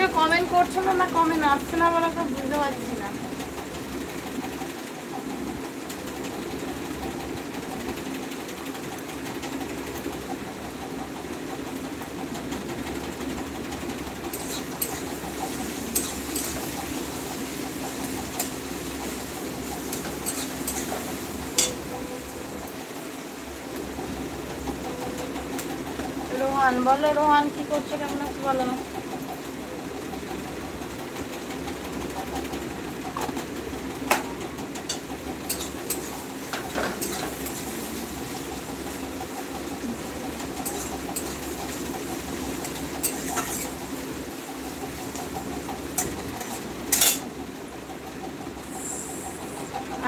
কেউ কমেন্ট করছো না, না কমেন্ট আসছে না বলে তো বুঝতে পারছি না। রোহান বলো, রোহান কি করছো, কেমন আছো বলো।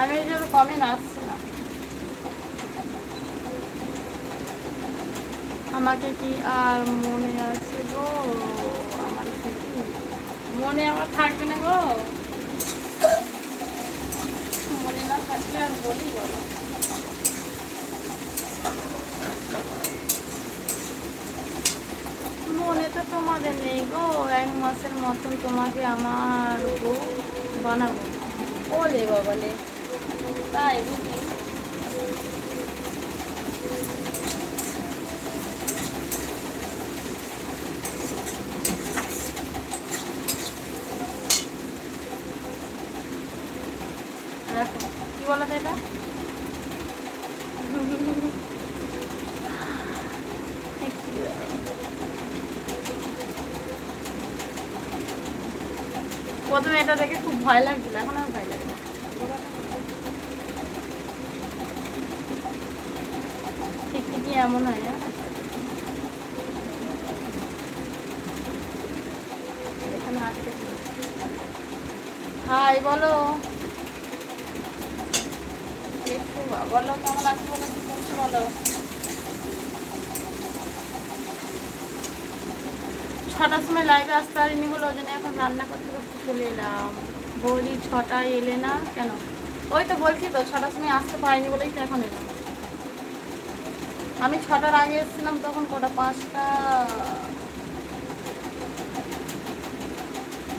আমি যে কমেন্ট আসছে না। আমাকে কি আর মনে আছে গো, আমার মনে আমার থাকবে না গো, মনে না থাকলে আর বলি বলো। মনে তো তোমাদের নেই গো, 1 মাসের মতন তোমাকে আমার গো বানাবো। ওলে বাবালে, তাই বুঝি। কি বলো তো এটা? প্রথমে এটা দেখে খুব ভয় লাগছিল, এখন আর ভয় লাগে না। ঠিক ঠিকই এমন হয় না। এখানে আসতে হাই বলো, বলো কেমন আছো, বলো কি করছো বলো। 6টার সময় লাইভে আসতে পারিনি বলে ওই জন্য এখন রান্না করতে করতে চলে এলাম। বৌদি 6টায় এলে না কেন? ওই তো বলছি তো 6টার সময় আসতে পারিনি বলেই তো এখন এলাম। আমি 6টার আগে এসেছিলাম তখন কটা, 5টা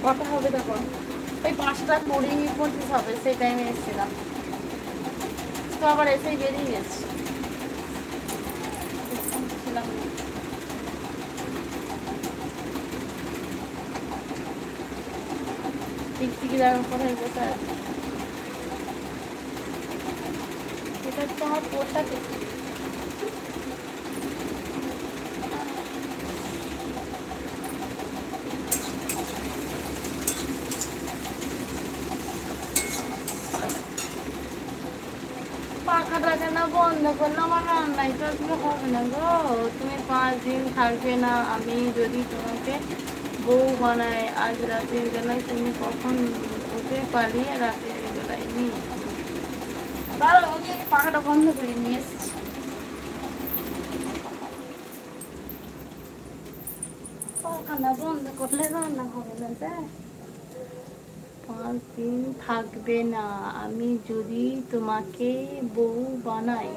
কটা হবে তখন, ওই 5:20-25 হবে, সেই টাইমে এসেছিলাম। তো আবার এসেই বেরিয়ে গেছি। টিকটিকি জায়গা কোথায় বসে আছে, এটা হচ্ছে আমার পোষা টিকটিকি। পাখাটা কেন বন্ধ করলে আমার রান্নাই তো আজকে হবে না গো। তুমি 5 দিন থাকবে না, আমি যদি তোমাকে বউ বানাই, আজ রাতের বেলায় তুমি কখন উঠে পালিয়ে রাতের বেলায় নিয়ে দাঁড়াও, পাখাটা বন্ধ করে নিয়ে এসছি। পাখাটা বন্ধ করলে রান্না হবে না যে। 5 দিন থাকবে না, আমি যদি তোমাকে বউ বানাই,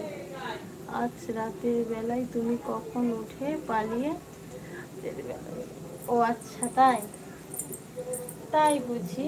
আজ রাতের বেলায় তুমি কখন উঠে পালিয়ে। ও আচ্ছা, তাই তাই বুঝি।